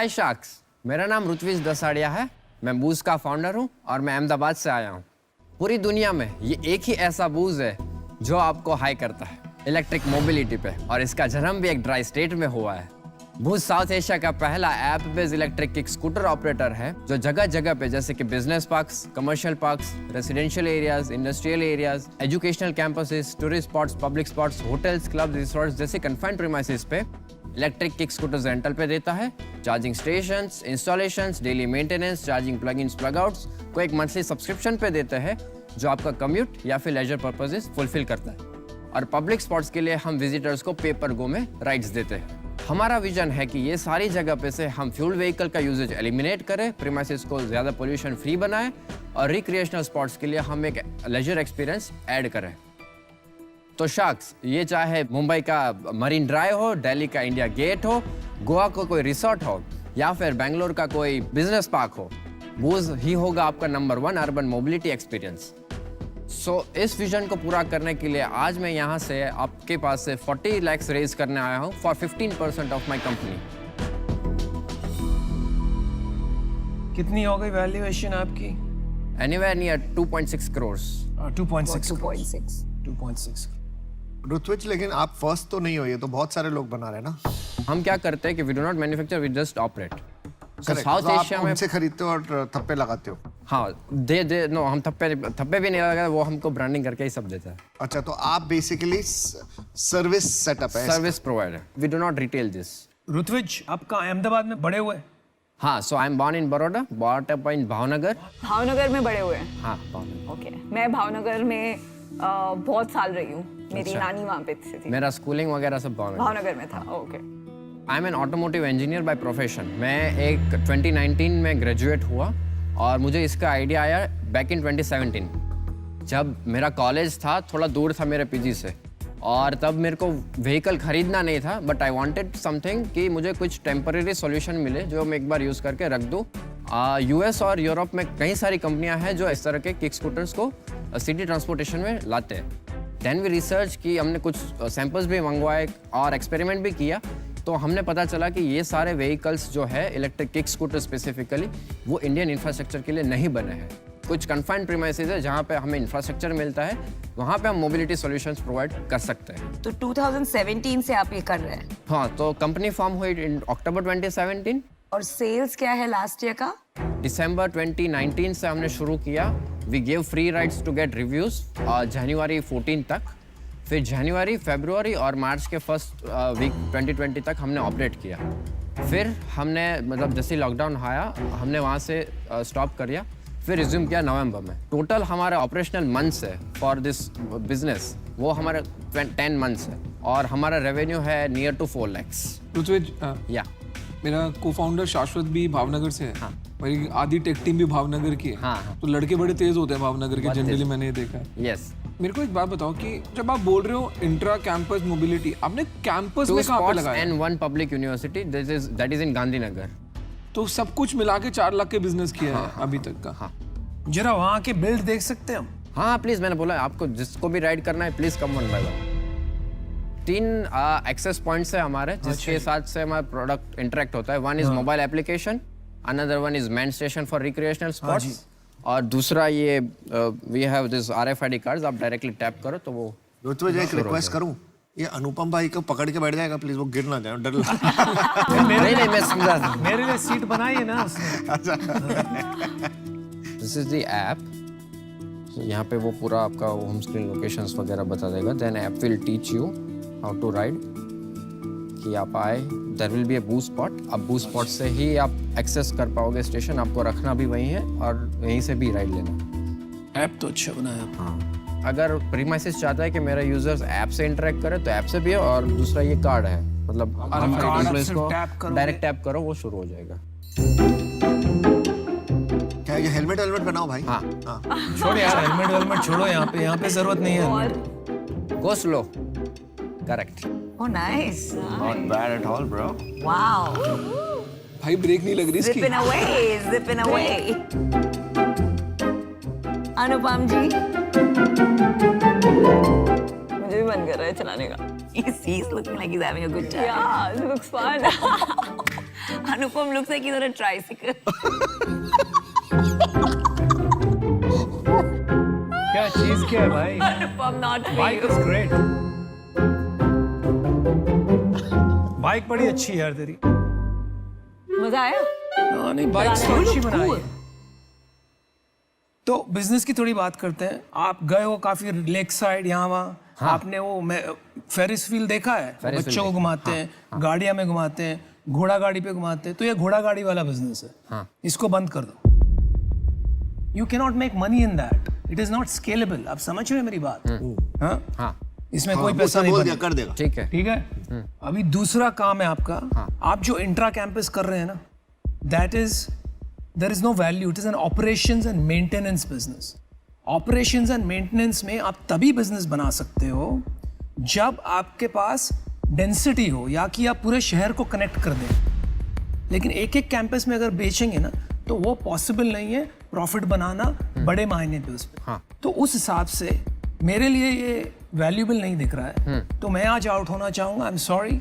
हाय sharks, मेरा नाम ऋत्विज दसाड़िया है। मैं बूज का फाउंडर हूँ और मैं अहमदाबाद से आया हूँ। पूरी दुनिया में ये एक ही ऐसा बूज है जो आपको हाई करता है इलेक्ट्रिक मोबिलिटी पे, और इसका जन्म भी एक ड्राई स्टेट में हुआ है। बूज साउथ एशिया का पहला app based electric kick scooter operator है जो जगह जगह पे जैसे कि business parks, commercial parks, residential areas, industrial areas, educational campuses, tourist spots, public spots, hotels, clubs, resorts जैसे कन्फाइंड प्रीमाइसेस पे इलेक्ट्रिक किक स्कूटर्स रेंटल पे देता है। Charging stations, installations, daily maintenance, charging plug-ins, plug-outs को एक monthly subscription पे देते हैं जो आपका कम्यूट या फिर लेजर पर्पसेस फुलफिल करता है। और पब्लिक स्पॉट्स के लिए हम विजिटर्स को पे पर गो में राइड्स देते हैं। हमारा विजन है कि ये सारी जगह पे से हम फ्यूल व्हीकल का यूजेज एलिमिनेट करें, प्रीमाइसेस को ज़्यादा पोल्यूशन फ्री बनाएं और रिक्रिएशनल स्पॉट्स के लिए हम एक लेजर एक्सपीरियंस ऐड करें। तो शार्क्स, ये चाहे मुंबई का मरीन ड्राइव हो, दिल्ली का इंडिया गेट हो, गोवा को कोई रिसोर्ट हो या फिर बेंगलोर का कोई बिजनेस पार्क हो, बूज ही होगा आपका नंबर 1 अर्बन मोबिलिटी एक्सपीरियंस। इस विजन को पूरा करने के लिए आज मैं यहाँ से आपके पास से 40 लाख रेज करने आया हूँ फॉर 15% ऑफ माई कंपनी। कितनी हो गई वैल्यूएशन आपकी? Anywhere near 2.6 crore. 2.6। ऋत्विज, लेकिन आप फर्स्ट तो नहीं हो, ये तो बहुत सारे लोग बना रहे हैं ना। हम क्या करते हैं कि we do not manufacture, we just operate. Correct. South तो एशिया आप में उनसे खरीदते हो और थप्पे लगाते हो। हाँ, नो, हम थप्पे भी नहीं लगाते, वो हमको ब्रांडिंग करके ही सब देता है। अच्छा, तो आप बेसिकली सर्विस सेटअप है। Service provider, we do not retail this. Ritvij, आप कहाँ अहमदाबाद में बड़े हुए? हाँ, so I am born in Baroda, bought up in Bhavnagar. Bhavnagar में बड़े हुए हैं? हाँ, भावनगर। ओके, मैं भावनगर में बहुत साल रही हूँ। मेरी नानी वहाँ पे थी। मेरा स्कूलिंग वगैरह सब भावनगर में था। Okay. I am an automotive engineer by profession. मैं एक 2019 में ग्रेजुएट हुआ और मुझे इसका आइडिया आया बैक इन 2017 जब मेरा कॉलेज था थोड़ा दूर था मेरे पीजी से, और तब मेरे को व्हीकल खरीदना नहीं था, बट आई वांटेड समथिंग कि मुझे कुछ टेम्परेरी सॉल्यूशन मिले जो मैं एक बार यूज़ करके रख दूँ। यूएस और यूरोप में कई सारी कंपनियां हैं जो इस तरह के किक स्कूटर्स को सिटी ट्रांसपोर्टेशन में लाते हैं। देन वी रिसर्च की, हमने कुछ सैंपल्स भी मंगवाए और एक्सपेरिमेंट भी किया, तो हमने पता चला कि ये सारे व्हीकल्स जो है इलेक्ट्रिक किक स्कूटर स्पेसिफिकली वो इंडियन इंफ्रास्ट्रक्चर के लिए नहीं बने हैं। कुछ कन्फाइंड प्रीमाइसेस है जहाँ पे हमें इंफ्रास्ट्रक्चर मिलता है, वहाँ पे हम मोबिलिटी सॉल्यूशंस प्रोवाइड कर सकते हैं। तो 2017 से आप ये कर रहे हैं? हाँ, तो कंपनी फॉर्म हुई इन अक्टूबर 2017 और सेल्स क्या है लास्ट ईयर का? दिसंबर 2019 से हमने शुरू किया। We give free rides to get reviews जनवरी 14 तक। फिर जनवरी, फरवरी और मार्च के फर्स्ट वीक 2020 तक हमने ऑपरेट किया। फिर हमने मतलब जैसे लॉकडाउन आया हमने वहाँ से स्टॉप कर दिया, फिर रिज्यूम किया नवंबर में। टोटल हमारे ऑपरेशनल मंथ्स है फॉर दिस बिजनेस वो हमारे 10 मंथ्स है और हमारा रेवेन्यू है नियर टू 4 lakhs। ऋत्विज, या मेरा को-फाउंडर शाश्वत भी भावनगर से है। हाँ। मेरी आधी टेक टीम भी भावनगर की है। हाँ। तो लड़के बड़े तेज होते हैं भावनगर के, बहुत जनरली तेज। मैंने ये देखा है। यस। मेरे को एक बात बताओ कि जब आप बोल रहे हो इंट्रा कैंपस मोबिलिटी, आपने कैंपस 2 में कहाँ पे spots लगाया? and 1 public university, that is in Gandhinagar. तो सब कुछ मिला के 4 लाख के बिजनेस किया है अभी तक का। हाँ जरा वहाँ के बिल्ड देख सकते हैं हम? हाँ प्लीज, मैंने बोला आपको जिसको भी राइड करना है please come 1 by 1। 3 access points है हमारे जिसके साथ से हमारा प्रोडक्ट इंटरेक्ट होता है। 1 is mobile application, another 1 is main station for recreational spots, और दूसरा ये we have this RFID cards, आप डायरेक्टली टैप करो तो वो। ऋत्विज, एक रिक्वेस्ट करूं, ये अनुपम भाई को पकड़ के बैठ जाएगा प्लीज, वो गिर ना जाए, डर लगता नहीं, मैं समझा था। मेरे लिए सीट बनाई है ना उसने। This is the app. यहाँ पे वो पूरा आपका होम स्क्रीन लोकेशंस वगैरह बता देगा। Then app will teach you how to ride, कि आप आए, there will be a boost spot. अब बूस्ट स्पॉट से ही आप एक्सेस कर पाओगे स्टेशन, आपको रखना भी वहीं है और यहीं से भी राइड लेना। ऐप तो अच्छा बनाया। हाँ, अगर प्रीमाइसेस चाहता है कि मेरा यूजर्स ऐप से इंटरेक्ट करे तो ऐप से भी है, और दूसरा ये कार्ड है, मतलब डायरेक्ट टैप करो वो शुरू हो जाएगा। क्या ये हेलमेट बनाओ भाई? हाँ। छोड़ यार, हेलमेट छोड़ो, यहाँ पे जरूरत नहीं है। Go slow. Correct. Oh, nice. Not bad at all, bro. Wow. भाई ब्रेक नहीं लग रही इसकी। Zipping away. अनुपम जी, मुझे भी मन कर रहा है चलाने का। He's looking like he's having a good time. Yeah, it looks fun. Anupam looks like he's on a tricycle. क्या चीज क्या है भाई? Anupam, not for bike you. Is great. Bike बड़ी अच्छी है यार तेरी। मजा आया? हाँ, नहीं बाइक तो You अच्छी look बनाई cool. है। तो बिजनेस की थोड़ी बात करते हैं। आप गए हो काफी लेक साइड यहाँ वहाँ। आपने वो फेरिस व्हील देखा है? Ferris बच्चों को wheel घुमाते हैं, गाड़ियां में घुमाते हैं, घोड़ा गाड़ी पे घुमाते हैं। तो ये घोड़ा गाड़ी वाला बिजनेस है। हाँ। इसको बंद कर दो। You can not make money in that. It is not scalable. आप समझ रहे हैं मेरी बात? हाँ? हाँ इसमें हाँ, कोई वो पैसा सब नहीं बोल बनेगा। दिया, कर देगा। ठीक है। ठीक है। अभी दूसरा काम है आपका। आप जो इंट्रा कैंपस कर रहे हैं ना, that is there is no value. It is an operations and maintenance business. Operations and maintenance में आप तभी बिजनेस बना सकते हो जब आपके पास डेंसिटी हो, या कि आप पूरे शहर को कनेक्ट कर दें। लेकिन एक एक कैंपस में अगर बेचेंगे ना, तो वो पॉसिबल नहीं है प्रॉफिट बनाना बड़े मायने पे उस पे। हाँ। तो उस हिसाब से मेरे लिए ये वैल्यूएबल नहीं दिख रहा है। तो मैं आज आउट होना चाहूंगा। I am sorry,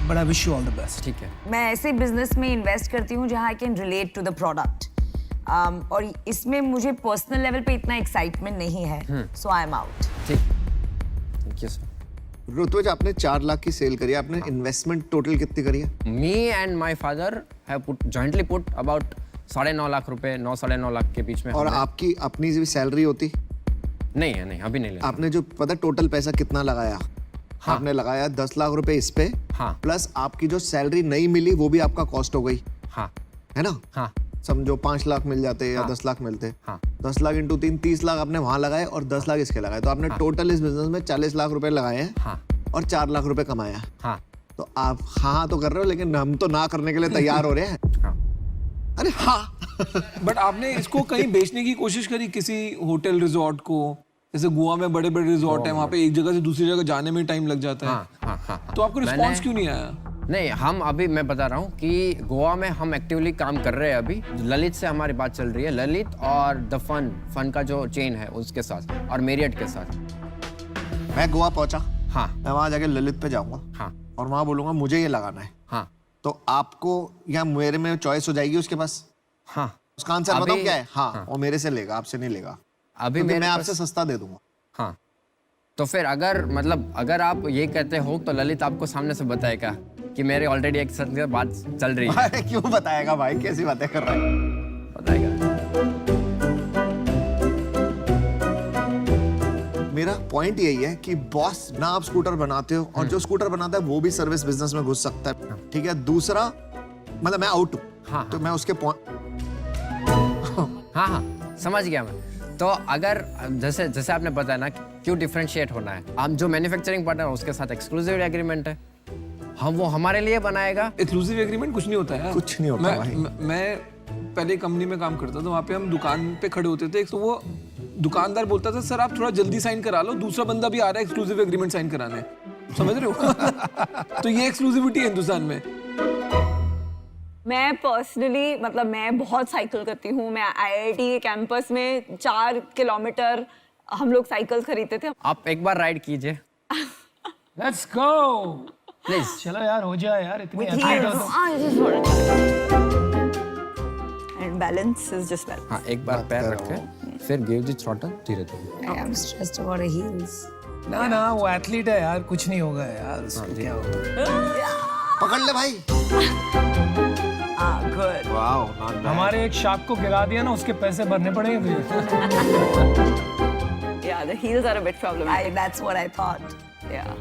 but I wish you all the best. ठीक है। मैं ऐसे बिजनेस में इन्वेस्ट करती हूँ जहाँ I can relate to the product, और इसमें मुझे पर्सनल लेवल पे इतना एक्साइटमेंट नहीं है, सो आई एम आउट। ठीक। Thank you sir. ऋत्विज, आपने 4 लाख की सेल करी है, आपने इन्वेस्टमेंट टोटल कितनी करी है? Me and my father have jointly put about 9.5 lakh रुपए, 9-9.5 लाख के बीच में। और हमने- आपकी अपनी भी सैलरी होती? नहीं है, नहीं अभी नहीं लेना। आपने जो पता टोटल पैसा कितना लगाया? हाँ। आपने लगाया 10 लाख रुपए इस पे, हाँ। प्लस आपकी जो सैलरी नहीं मिली वो भी आपका कॉस्ट हो गई, हाँ है ना? हाँ समझो 5 लाख मिल जाते या हाँ। 10 लाख मिलते। हाँ। 10 लाख इंटू 3, 30 लाख आपने वहां लगाए और 10 लाख इसके लगाए, तो आपने टोटल इस बिजनेस में 40 लाख रुपए लगाए हैं हाँ और 4 लाख रुपए कमाया। हाँ तो आप हाँ तो कर रहे हो, लेकिन हम तो ना करने के लिए तैयार हो रहे हैं। हाँ। अरे हाँ। बट आपने इसको कहीं बेचने की कोशिश करी किसी होटल रिजॉर्ट को? जैसे गोवा में बड़े बड़े रिजॉर्ट है, वहाँ पे एक जगह से दूसरी जगह जाने में टाइम लग जाता है। हाँ हाँ हाँ। तो आपको रिस्पॉन्स क्यों नहीं आया? नहीं, हम अभी मैं बता रहा हूँ कि गोवा में हम एक्टिवली काम कर रहे हैं। अभी ललित से हमारी बात चल रही है, ललित और द फन का जो चेन है उसके साथ, और मेरियट के साथ। मैं गोवा पहुंचा, हाँ मैं वहां जाके ललित पे जाऊंगा हाँ और वहां बोलूंगा मुझे ये लगाना है, हाँ तो आपको या मेरे में चॉइस हो जाएगी उसके पास? हाँ। उसका आंसर अभी- बताओ क्या है? हाँ, वो मेरे से लेगा, आपसे नहीं लेगा, अभी क्योंकि मेरे मैं पास- आपसे सस्ता दे दूंगा। हाँ, तो फिर अगर मतलब अगर आप ये कहते हो तो ललित आपको सामने से बताएगा कि मेरे ऑलरेडी एक साथ में बात चल रही है। अरे क्यों बताएगा भाई, कैसी बातें कर रहा है? बताएगा। मेरा पॉइंट यही है कि बॉस ना आप स्कूटर बनाते हो, और जो स्कूटर बनाता है वो भी सर्विस बिजनेस में घुस सकता है, ठीक है? दूसरा मतलब मैं आउट हूँ, हाँ, तो मैं उसके हाँ हाँ समझ गया मैं। तो अगर जैसे जैसे आपने बताया ना क्यों डिफरेंशिएट होना है, हम जो मैन्युफैक्चरिंग पार्टनर है उसके साथ एक्सक्लूसिव एग्रीमेंट है, हम वो हमारे लिए बनाएगा। एक्सक्लूसिव एग्रीमेंट कुछ नहीं होता है। कुछ नहीं होता भाई। मैं पहले कंपनी में काम करता था, वहाँ पे हम दुकान पे खड़े होते थे, तो वो दुकानदार बोलता था सर आप थोड़ा जल्दी साइन करा लो, दूसरा बंदा भी आ रहा है एक्सक्लूसिव एग्रीमेंट साइन कराने। समझ रहे हो? तो ये एक्सक्लूसिविटी है हिंदुस्तान में। मैं पर्सनली मतलब मैं बहुत साइकिल करती हूँ। मैं आईआईटी के कैंपस में 4 किलोमीटर हम लोग साइकिल खरीदते थे। आप एक बार राइड कीजिए लेट्स गो प्लीज। चलो यार, हो जाए यार, इतनी With athlete heels. हो तो। And balance is just balance. हाँ, एक बार पैर रखे, फिर गिव द थ्रॉटल धीरे धीरे। I am stressed about the heels. ना ना, वो एथलीट है यार, कुछ नहीं होगा यार, उसको क्या होगा। पकड़ ले भाई। Good. Wow, not bad। हमारे एक शार्क को गिरा दिया ना, उसके पैसे भरने पड़ेंगे फिर। Yeah, the heels are a bit problematic. That's what I thought. Yeah.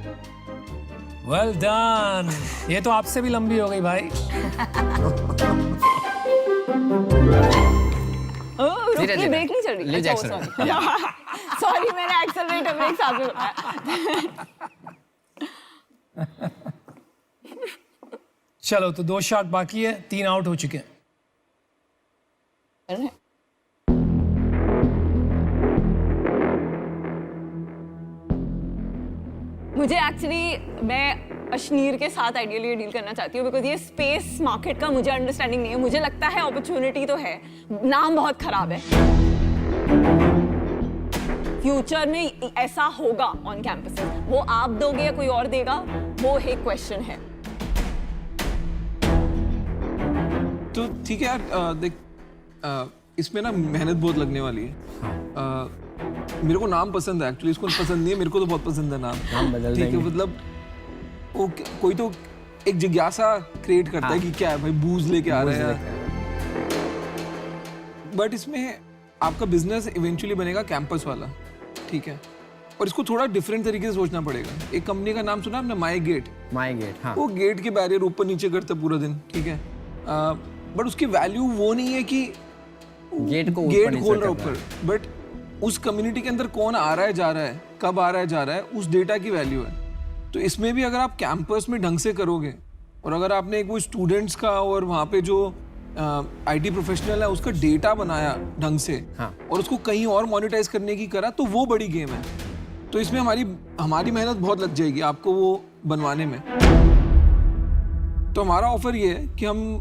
Well done. ये तो आपसे भी लंबी हो गई भाई। धीरे धीरे। ब्रेक नहीं चल रही। लीजिए अच्छा, accelerate। सॉरी मैंने एक्सेलरेटर ब्रेक साथ में बताया। चलो, तो 2 शार्क बाकी है, 3 आउट हो चुके हैं। मुझे एक्चुअली मैं अशनीर के साथ आइडियली डील करना चाहती हूँ, बिकॉज ये स्पेस मार्केट का मुझे अंडरस्टैंडिंग नहीं है। मुझे लगता है अपॉर्चुनिटी तो है, नाम बहुत खराब है। फ्यूचर में ऐसा होगा ऑन कैंपसेस, वो आप दोगे या कोई और देगा, वो एक क्वेश्चन है। तो ठीक है यार, देख इसमें ना मेहनत बहुत लगने वाली है। मेरे को नाम पसंद है एक्चुअली, इसको पसंद नहीं है, मेरे को तो बहुत पसंद है नाम बदल ठीक है, मतलब कोई तो एक जिज्ञासा क्रिएट करता है कि क्या है भाई, बूज लेके आ रहे हैं। बट इसमें आपका बिजनेस इवेंचुअली बनेगा कैंपस वाला, ठीक है, और इसको थोड़ा डिफरेंट तरीके से सोचना पड़ेगा। एक कंपनी का नाम सुना आपने, माई गेट। हाँ। वो गेट के बैरियर ऊपर नीचे करते पूरा दिन, ठीक है, बट उसकी वैल्यू वो नहीं है कि गेट खोल रहा है ऊपर, बट उस कम्युनिटी के अंदर कौन आ रहा है जा रहा है, कब आ रहा है जा रहा है, उस डेटा की वैल्यू है। तो इसमें भी अगर आप कैंपस में ढंग से करोगे, और अगर आपने कोई स्टूडेंट्स का और वहाँ पे जो आईटी प्रोफेशनल है उसका डेटा बनाया ढंग से, और उसको कहीं और मोनेटाइज करने की करा, तो वो बड़ी गेम है। तो इसमें हमारी मेहनत बहुत लग जाएगी आपको वो बनवाने में। तो हमारा ऑफर ये है कि हम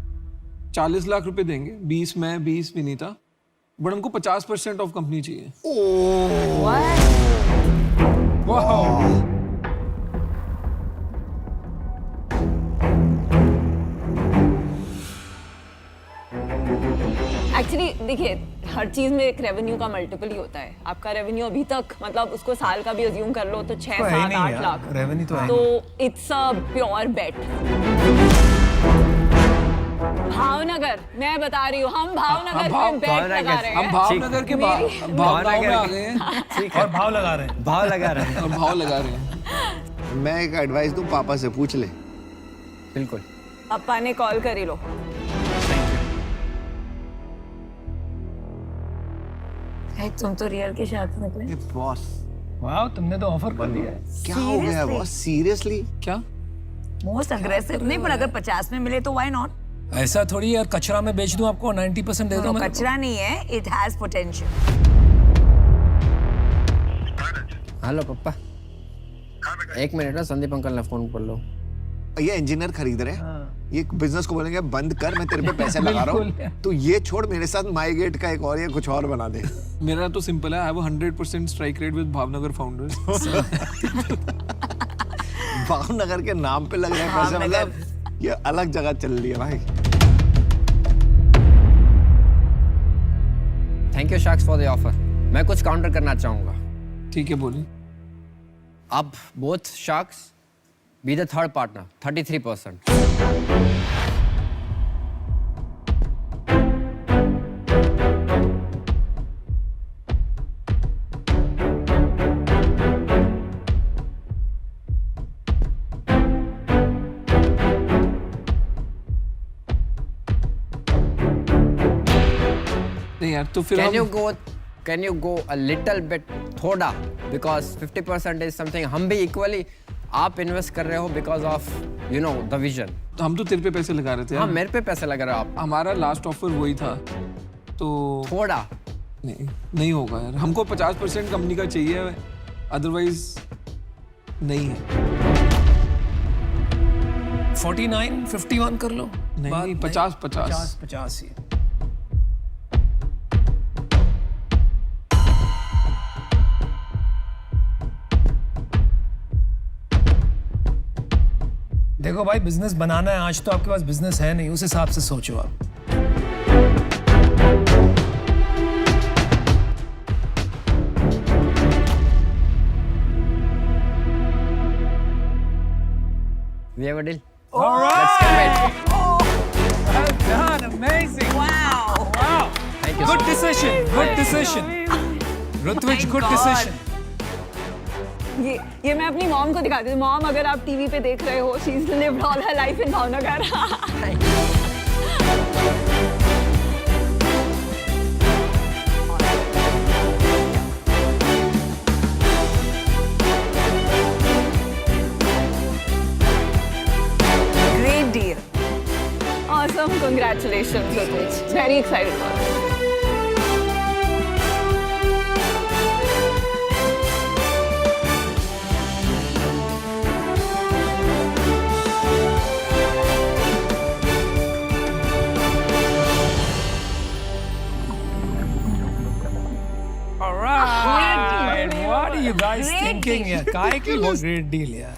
40 लाख रुपए देंगे, 20 मैं, 20 विनीता, बट हमको 50% ऑफ कंपनी चाहिए। एक्चुअली देखिए, हर चीज में एक रेवेन्यू का मल्टीपल ही होता है। आपका रेवेन्यू अभी तक, मतलब उसको साल का भी अज्यूम कर लो तो 6, 7, 8 लाख रेवेन्यू तो इट्स अ प्योर बेट। भावनगर, मैं बता रही हूँ, हम भावनगर में बेट लगा रहे हैं। हम भावनगर के भावनगर में आ गए हैं, और भाव लगा रहे हैं, और भाव लगा रहे हैं। मैं एक एडवाइस दूं, पापा से पूछ ले। बिल्कुल। पापा ने कॉल कर ही लो। तुम तो रियल के साथ निकले। बॉस, वाह, तुमने तो ऑफर कर दिया है। क्या हो गया बॉस, सीरियसली? क्या मोस्ट अग्रेसिव नहीं, पर अगर 50 में मिले तो व्हाई नॉट? ऐसा थोड़ी यार, कचरा में बेच दूं आपको, 90% दे दो। कचरा नहीं है, it has potential. Hello papa, 1 minute ना, संदीप अंकल ने फोन कर लो। ये इंजीनियर खरीद रहे हैं, ये बिजनेस को बोलेंगे बंद कर, मैं तेरे पे पैसे लगा रहा हूँ, तू ये छोड़, मेरे साथ माई गेट का एक और या कुछ और बना दे। मेरा तो सिंपल है, I have a 100% strike rate with Bhavnagar founders. Bhavnagar के नाम पे लग रहे हैं पैसे, मतलब ये अलग जगह चल रही है भाई। Thank you sharks for the offer. मैं कुछ काउंटर करना चाहूंगा। ठीक है, बोलिए। अब both sharks be the third partner, 33%. नहीं यार, तो फिर Can you go a little bit थोड़ा, because 50% is something हम भी equally, आप इन्वेस्ट कर रहे हो because of you know the vision. हम तो तेरे पे पैसे लगा रहे थे। हाँ, मेरे पे पैसे लगा रहे हो आप। हमारा लास्ट ऑफर वही था, तो थोड़ा नहीं होगा यार, हमको 50% कंपनी का चाहिए, अदरवाइज नहीं है। 49, 51 कर लो। नहीं, 50 ही। देखो भाई, बिजनेस बनाना है, आज तो आपके पास बिजनेस है नहीं, उस हिसाब से सोचो आप। We have a deal. All right. Let's commit. Well done, amazing. Wow. Thank you. Good decision. Ritwik, good decision. ये मैं अपनी मॉम को दिखाती हूँ। मॉम, अगर आप टीवी पे देख रहे हो, she is lived all her life in Bhavnagar. Great deal. Awesome, congratulations, Ritwik. Very excited for it. All right. What are you guys Great thinking? deal. Yeah, काय की great deal यार।